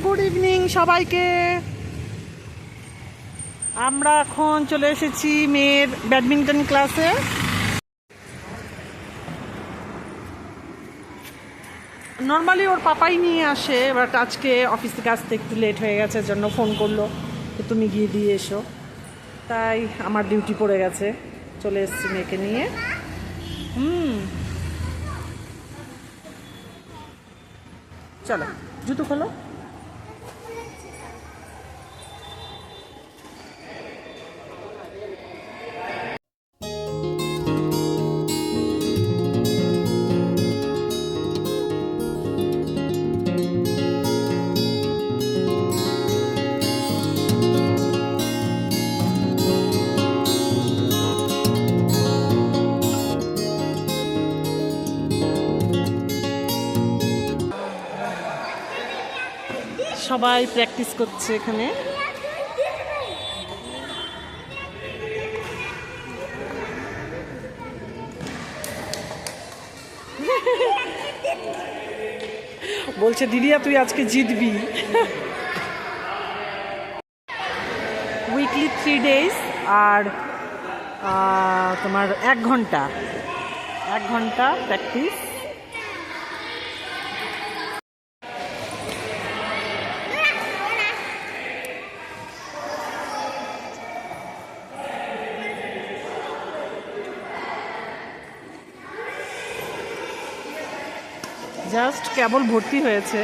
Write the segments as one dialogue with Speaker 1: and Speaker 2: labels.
Speaker 1: Good evening সবাইকে। আমরা এখন চলে এসেছি মেয়ের ব্যাডমিন্টন ক্লাসে। নর্মালি ওর পাপাই নিয়ে আসে, বাট আজকে অফিস থেকে আসতে একটু লেট হয়ে গেছে, জন্য ফোন করলো যে তুমি গিয়ে দিয়ে এসো। তাই আমার ডিউটি পড়ে গেছে, চলে এসেছি মেয়েকে নিয়ে। চলো জুতো খোলো। সবাই প্র্যাকটিস করছে এখানে। বলছে দিদিয়া তুই আজকে জিতবি। উইকলি 3 days আর তোমার 1 ঘন্টা প্র্যাকটিস। জাস্ট কেবল ভর্তি হয়েছে,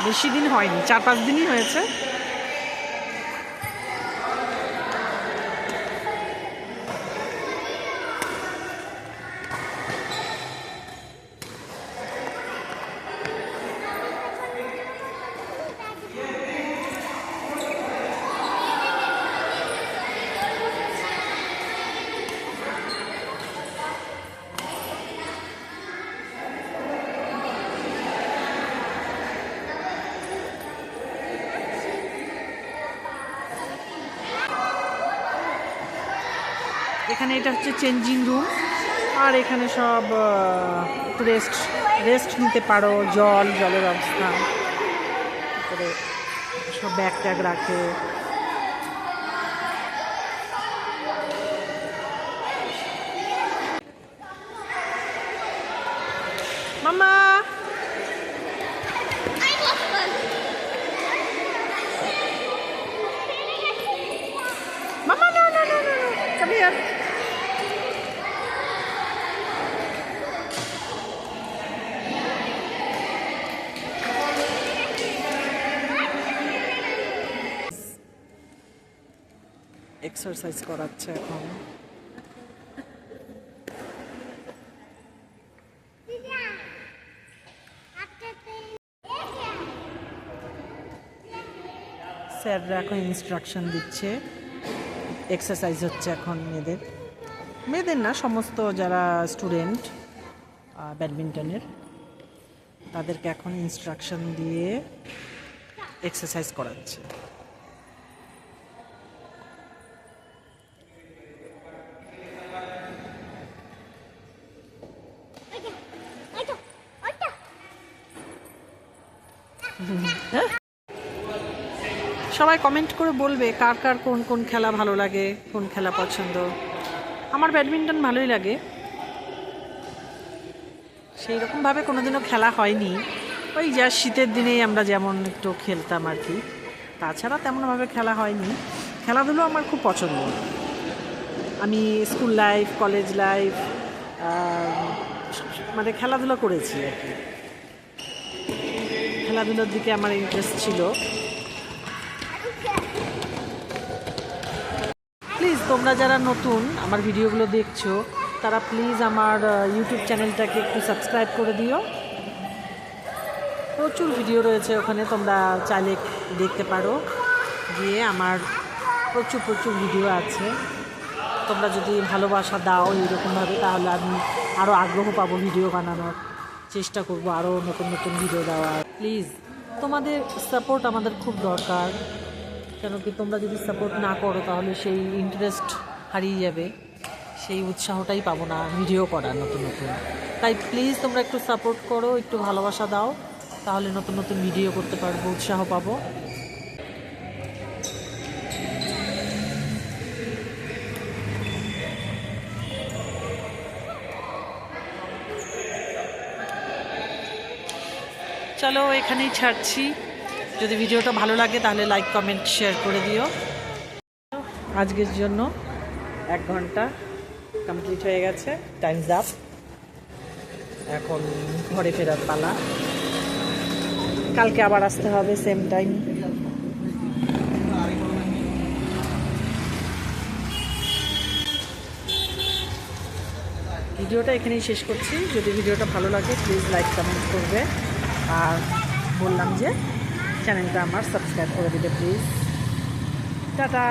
Speaker 1: বেশি দিন হয়নি, 4-5 দিনই হয়েছে। এখানে এটা হচ্ছে চেঞ্জিং রুম, আর এখানে সব একটু রেস্ট নিতে পারো, জলের ব্যবস্থা করে সব ব্যাগ ট্যাগ রাখে। মামা মামা no come here. এক্সারসাইজ করাচ্ছে এখন। স্যাররা এখন ইনস্ট্রাকশন দিচ্ছে, এক্সারসাইজ হচ্ছে এখন মেয়েদের না, সমস্ত যারা স্টুডেন্ট ব্যাডমিন্টনের তাদেরকে এখন ইনস্ট্রাকশন দিয়ে এক্সারসাইজ করাচ্ছে। সবাই কমেন্ট করে বলবে কার কার কোন খেলা ভালো লাগে, কোন খেলা পছন্দ। আমার ব্যাডমিন্টন ভালোই লাগে, সেই রকমভাবে কোনোদিনও খেলা হয়নি, ওই যা শীতের দিনেই আমরা যেমন একটু খেলতাম আর কি, তাছাড়া তেমনভাবে খেলা হয়নি। খেলাধুলো আমার খুব পছন্দ। আমি স্কুল লাইফ, কলেজ লাইফ মানে খেলাধুলো করেছি আর কি, খেলাধুলোর দিকে আমার ইন্টারেস্ট ছিল। প্লিজ তোমরা যারা নতুন আমার ভিডিওগুলো দেখছো, তারা প্লিজ আমার ইউটিউব চ্যানেলটাকে একটু সাবস্ক্রাইব করে দিও। প্রচুর ভিডিও রয়েছে ওখানে, তোমরা চাইলে দেখতে পারো গিয়ে। আমার প্রচুর ভিডিও আছে, তোমরা যদি ভালোবাসা দাও এইরকমভাবে, তাহলে আমি আরও আগ্রহ পাবো ভিডিও বানানোর, চেষ্টা করব আরও নতুন ভিডিও দেওয়ার। প্লিজ তোমাদের সাপোর্ট আমাদের খুব দরকার, কেন কি তোমরা যদি সাপোর্ট না করো তাহলে সেই ইন্টারেস্ট হারিয়ে যাবে, সেই উৎসাহটাই পাবো না ভিডিও করার নতুন। তাই প্লিজ তোমরা একটু সাপোর্ট করো, একটু ভালোবাসা দাও। তাহলে নতুন নতুন ভিডিও করতে পারবো, উৎসাহ পাবো। চলো এখানেই ছাড়ছি। যদি ভিডিওটা ভালো লাগে তাহলে লাইক কমেন্ট শেয়ার করে দিও। আজকের জন্য 1 ঘন্টা কমপ্লিট হয়ে গেছে, টাইমস আপ। এখন ঘরে ফেরার পালা। কালকে আবার আসতে হবে সেম টাইম। ভিডিওটা এখানেই শেষ করছি। যদি ভিডিওটা ভালো লাগে প্লিজ লাইক কমেন্ট করবে, আর বললাম যে চ্যানেলটা আমার সাবস্ক্রাইব করে দিবে প্লিজ। টাটা।